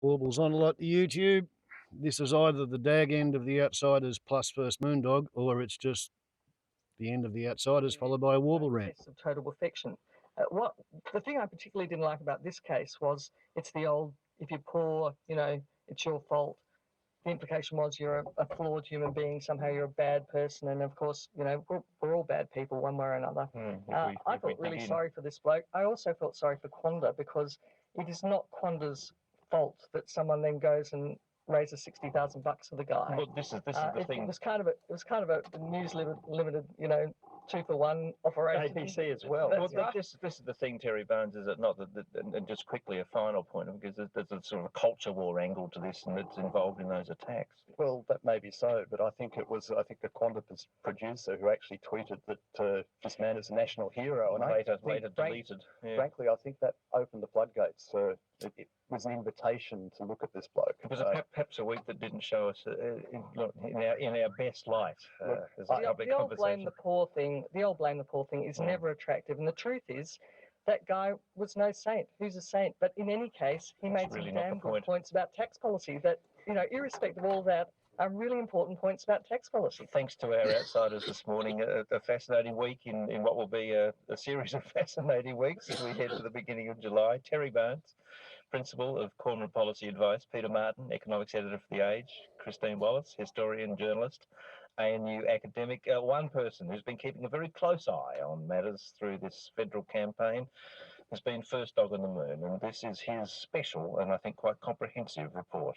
Warbles on a lot to YouTube. This is either the dag end of the Outsiders plus first MoonDog, or it's just the end of the Outsiders followed by a Warble rant. Of total affection. What the thing I particularly didn't like about this case was it's the old, if you're poor, it's your fault. The implication was you're a flawed human being, somehow you're a bad person, and of course, we're all bad people one way or another. I felt really sorry for this bloke. I also felt sorry for Quanda because it is not Quanda's fault that someone then goes and raises $60,000 for the guy. Well, this is the thing. It was kind of a news limited, 2-for-1 operation. ABC as well. Well, right. This is the thing, Terry Bones, is it not that, and just quickly a final point, because there's a sort of a culture war angle to this, and it's involved in those attacks. Well, that may be so, but I think the Quanda producer who actually tweeted that this man is a national hero, and later deleted. Yeah. Frankly, I think that opened the floodgates. It was an invitation to look at this bloke. It was perhaps a week that didn't show us in our best light as a public the old conversation. The old blame the poor thing is never attractive, and the truth is that guy was no saint. Who's a saint? But in any case, he made some damn good points about tax policy that, irrespective of all that, are really important points about tax policy. Thanks to our outsiders this morning, a fascinating week in what will be a series of fascinating weeks as we head to the beginning of July. Terry Bones, Principal of Corner Policy Advice, Peter Martin, Economics Editor for The Age, Christine Wallace, Historian, Journalist, ANU academic, one person who's been keeping a very close eye on matters through this federal campaign has been First Dog on the Moon, and this is his special and I think quite comprehensive report.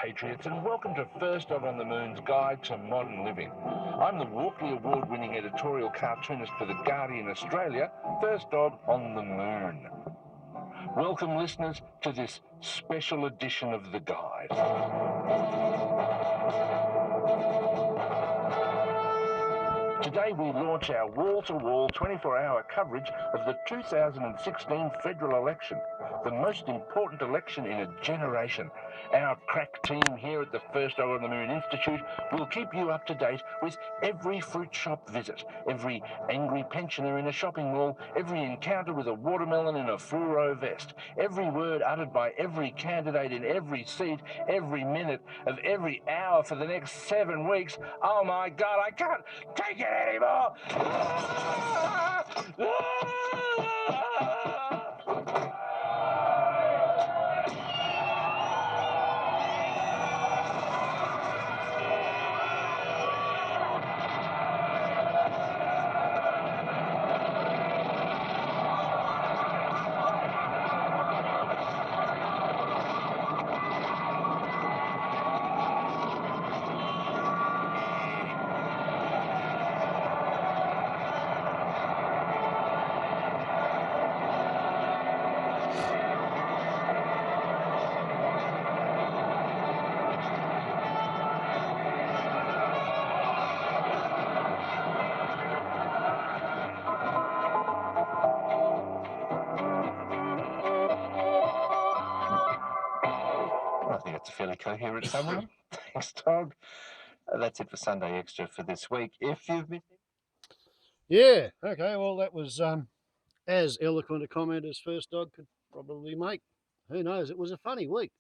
Patriots, and welcome to First Dog on the Moon's Guide to Modern Living. I'm the Walkley Award-winning editorial cartoonist for The Guardian Australia, First Dog on the Moon. Welcome, listeners, to this special edition of the Guide. Today we launch our wall-to-wall 24-hour coverage of the 2016 federal election, the most important election in a generation. Our crack team here at the First Dog on the Moon Institute will keep you up to date with every fruit shop visit, every angry pensioner in a shopping mall, every encounter with a watermelon in a fluoro vest, every word uttered by every candidate in every seat, every minute of every hour for the next 7 weeks. Oh my God, I can't take it anymore! Fairly coherent summary. Thanks, Dog. That's it for Sunday Extra for this week. If you've missed it. Yeah, okay, well, that was as eloquent a comment as First Dog could probably make. Who knows? It was a funny week.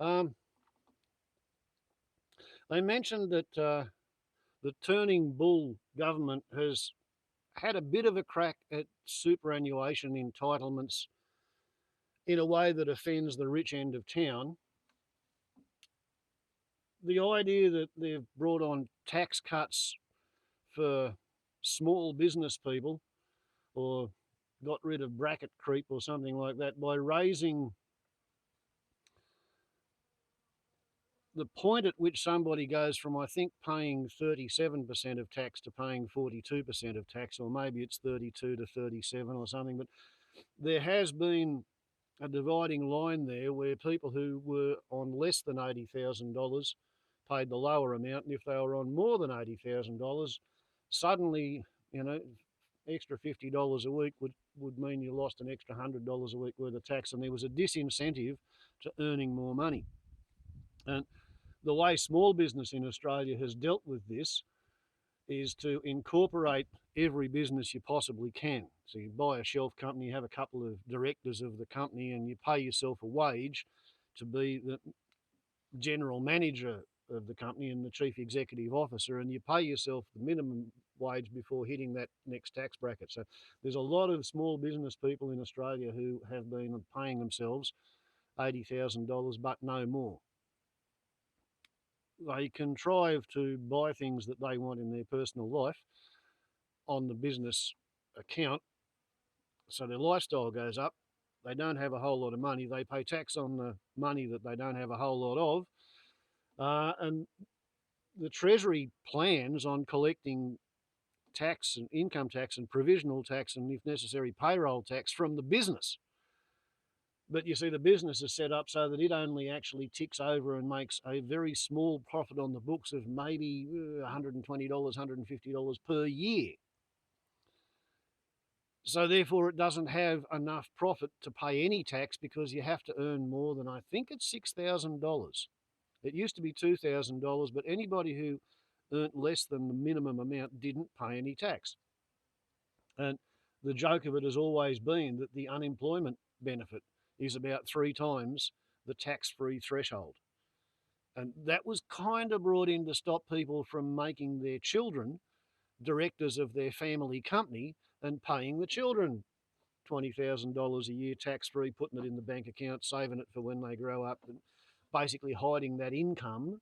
They mentioned that the Turning Bull government has had a bit of a crack at superannuation entitlements in a way that offends the rich end of town. The idea that they've brought on tax cuts for small business people or got rid of bracket creep or something like that by raising the point at which somebody goes from, I think, paying 37% of tax to paying 42% of tax, or maybe it's 32 to 37 or something. But there has been a dividing line there where people who were on less than $80,000 paid the lower amount, and if they were on more than $80,000, suddenly, extra $50 a week would mean you lost an extra $100 a week worth of tax, and there was a disincentive to earning more money. And the way small business in Australia has dealt with this is to incorporate every business you possibly can. So you buy a shelf company, you have a couple of directors of the company, and you pay yourself a wage to be the general manager of the company and the chief executive officer, and you pay yourself the minimum wage before hitting that next tax bracket. So there's a lot of small business people in Australia who have been paying themselves $80,000 but no more. They contrive to buy things that they want in their personal life on the business account, so their lifestyle goes up. They don't have a whole lot of money. They pay tax on the money that they don't have a whole lot of. And the Treasury plans on collecting tax and income tax and provisional tax and, if necessary, payroll tax from the business. But you see, the business is set up so that it only actually ticks over and makes a very small profit on the books of maybe $120, $150 per year. So therefore, it doesn't have enough profit to pay any tax because you have to earn more than, I think it's $6,000. It used to be $2,000, but anybody who earned less than the minimum amount didn't pay any tax. And the joke of it has always been that the unemployment benefit is about 3 times the tax-free threshold. And that was kind of brought in to stop people from making their children directors of their family company and paying the children $20,000 a year tax-free, putting it in the bank account, saving it for when they grow up, and basically hiding that income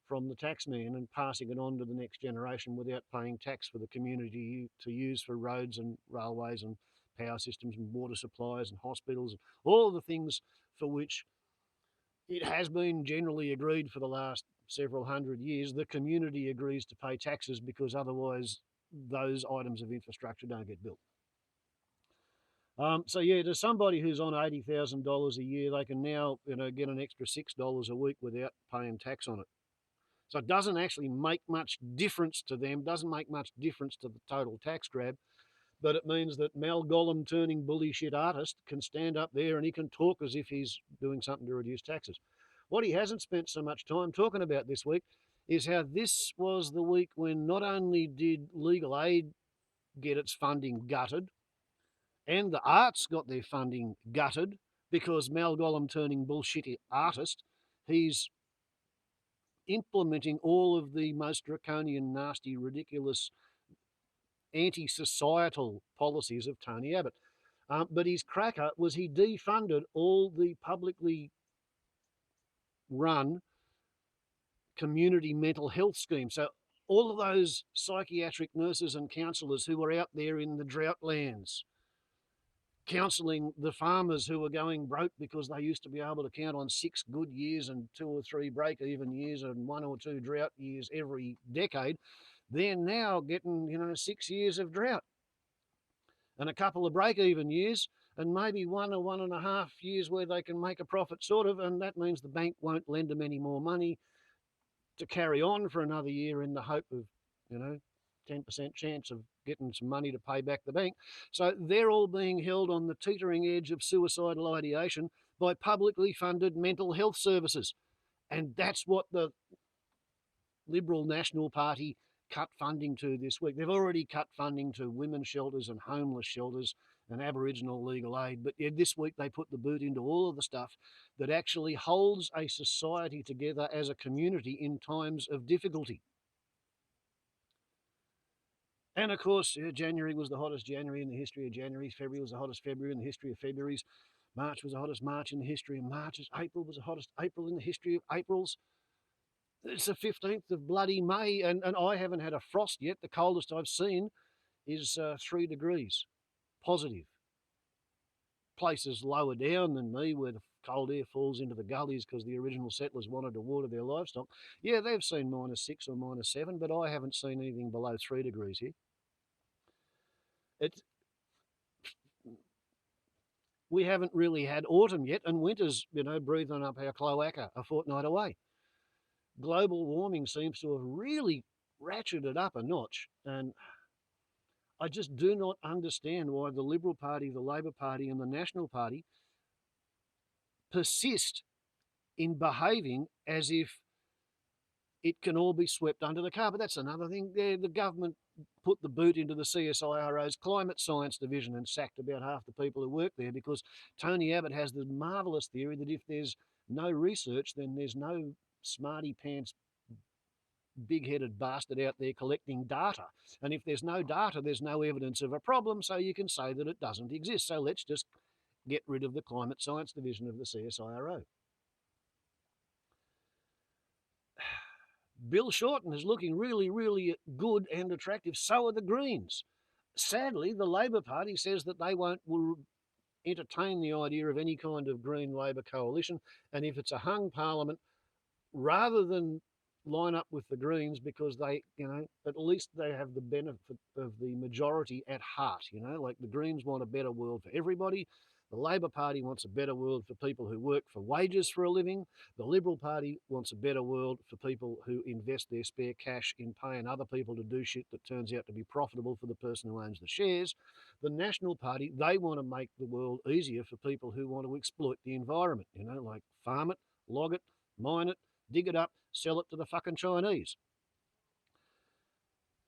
from the taxman and passing it on to the next generation without paying tax for the community to use for roads and railways and power systems and water supplies and hospitals, and all of the things for which it has been generally agreed for the last several hundred years. The community agrees to pay taxes because otherwise those items of infrastructure don't get built. So yeah, to somebody who's on $80,000 a year, they can now get an extra $6 a week without paying tax on it. So it doesn't actually make much difference to them, doesn't make much difference to the total tax grab, but it means that Mal Gollum turning bully shit artist can stand up there and he can talk as if he's doing something to reduce taxes. What he hasn't spent so much time talking about this week is how this was the week when not only did legal aid get its funding gutted, and the arts got their funding gutted because Mal Gollum turning bullshit artist, he's implementing all of the most draconian, nasty, ridiculous, anti-societal policies of Tony Abbott. But his cracker was he defunded all the publicly run community mental health schemes. So all of those psychiatric nurses and counsellors who were out there in the drought lands, counselling the farmers who were going broke because they used to be able to count on 6 good years and 2 or 3 break-even years and 1 or 2 drought years every decade, they're now getting 6 years of drought and a couple of break-even years and maybe 1 or 1.5 years where they can make a profit, sort of, and that means the bank won't lend them any more money to carry on for another year in the hope of 10% chance of getting some money to pay back the bank. So they're all being held on the teetering edge of suicidal ideation by publicly funded mental health services. And that's what the Liberal National Party cut funding to this week. They've already cut funding to women's shelters and homeless shelters and Aboriginal legal aid. But this week they put the boot into all of the stuff that actually holds a society together as a community in times of difficulty. And of course, January was the hottest January in the history of Januaries. February was the hottest February in the history of Februaries. March was the hottest March in the history of Marches. April was the hottest April in the history of Aprils. It's the 15th of bloody May, and I haven't had a frost yet. The coldest I've seen is 3 degrees, positive. Places lower down than me where the cold air falls into the gullies because the original settlers wanted to water their livestock. Yeah, they've seen -6 or -7, but I haven't seen anything below 3 degrees here. We haven't really had autumn yet, and winter's, breathing up our cloaca a fortnight away. Global warming seems to have really ratcheted up a notch, and I just do not understand why the Liberal Party, the Labor Party, and the National Party persist in behaving as if it can all be swept under the carpet. That's another thing. The government put the boot into the CSIRO's climate science division and sacked about half the people who work there because Tony Abbott has the marvellous theory that if there's no research, then there's no smarty pants big-headed bastard out there collecting data. And if there's no data, there's no evidence of a problem, so you can say that it doesn't exist. So let's just get rid of the climate science division of the CSIRO. Bill Shorten is looking really, really good and attractive. So are the Greens. Sadly, the Labor Party says that they will entertain the idea of any kind of Green-Labor coalition. And if it's a hung parliament, rather than line up with the Greens because they, at least they have the benefit of the majority at heart, like the Greens want a better world for everybody. The Labor Party wants a better world for people who work for wages for a living. The Liberal Party wants a better world for people who invest their spare cash in paying other people to do shit that turns out to be profitable for the person who owns the shares. The National Party, they want to make the world easier for people who want to exploit the environment, like farm it, log it, mine it, dig it up, sell it to the fucking Chinese.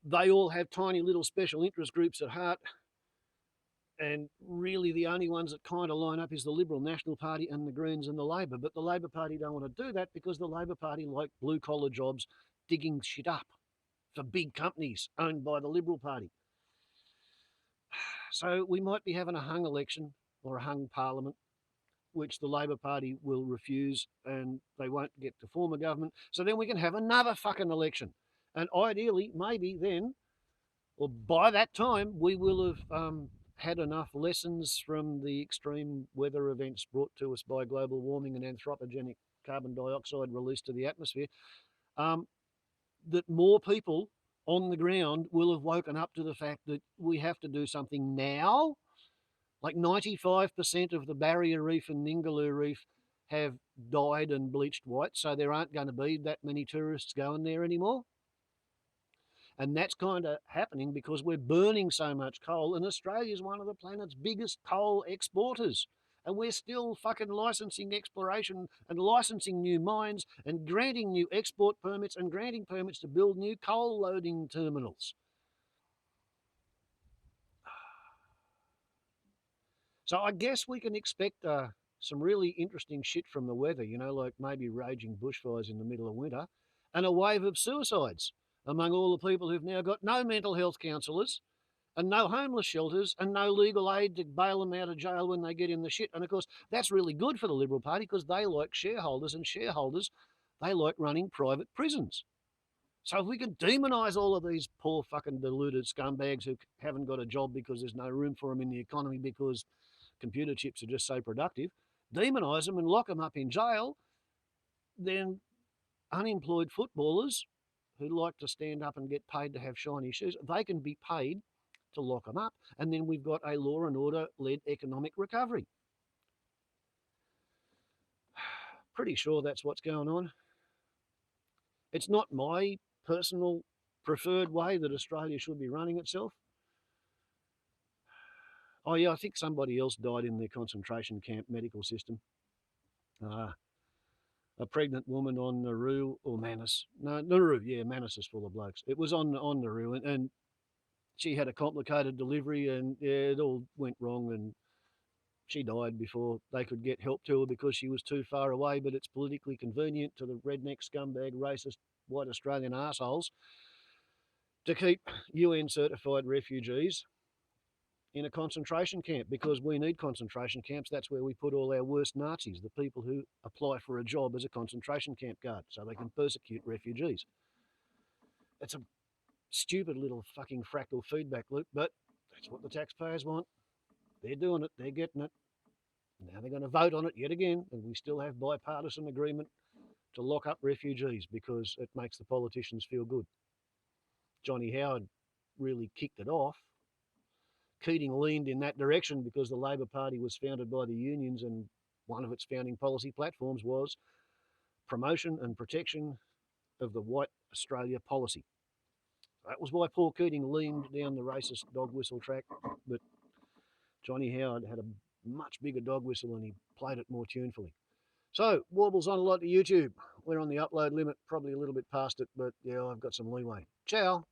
They all have tiny little special interest groups at heart, and really the only ones that kind of line up is the Liberal National Party and the Greens and the Labor. But the Labor Party don't want to do that because the Labor Party like blue-collar jobs digging shit up for big companies owned by the Liberal Party. So we might be having a hung election or a hung parliament, which the Labor Party will refuse and they won't get to form a government. So then we can have another fucking election. And ideally, maybe then, or by that time, we will have had enough lessons from the extreme weather events brought to us by global warming and anthropogenic carbon dioxide released to the atmosphere, that more people on the ground will have woken up to the fact that we have to do something now. Like 95% of the barrier reef and Ningaloo reef have died and bleached white, so there aren't going to be that many tourists going there anymore. And that's kind of happening because we're burning so much coal, and Australia is one of the planet's biggest coal exporters. And we're still fucking licensing exploration and licensing new mines and granting new export permits and granting permits to build new coal loading terminals. So I guess we can expect some really interesting shit from the weather, like maybe raging bushfires in the middle of winter and a wave of suicides among all the people who've now got no mental health counsellors and no homeless shelters and no legal aid to bail them out of jail when they get in the shit. And of course, that's really good for the Liberal Party because they like shareholders, and shareholders, they like running private prisons. So if we can demonise all of these poor fucking deluded scumbags who haven't got a job because there's no room for them in the economy because computer chips are just so productive, demonise them and lock them up in jail, then unemployed footballers who like to stand up and get paid to have shiny shoes, they can be paid to lock them up, and then we've got a law and order-led economic recovery. Pretty sure that's what's going on. It's not my personal preferred way that Australia should be running itself. Oh yeah, I think somebody else died in the concentration camp medical system. A pregnant woman on Nauru or Manus. No, Nauru, yeah, Manus is full of blokes. It was on Nauru, and she had a complicated delivery, and yeah, it all went wrong, and she died before they could get help to her because she was too far away. But it's politically convenient to the redneck scumbag racist white Australian arseholes to keep UN certified refugees in a concentration camp because we need concentration camps. That's where we put all our worst Nazis, the people who apply for a job as a concentration camp guard so they can persecute refugees. It's a stupid little fucking fractal feedback loop, but that's what the taxpayers want. They're doing it. They're getting it. Now they're going to vote on it yet again, and we still have bipartisan agreement to lock up refugees because it makes the politicians feel good. Johnny Howard really kicked it off. Keating leaned in that direction because the Labor Party was founded by the unions, and one of its founding policy platforms was promotion and protection of the white Australia policy. That was why Paul Keating leaned down the racist dog whistle track, but Johnny Howard had a much bigger dog whistle and he played it more tunefully. So, Warble's on a lot to YouTube. We're on the upload limit, probably a little bit past it, but yeah, I've got some leeway. Ciao.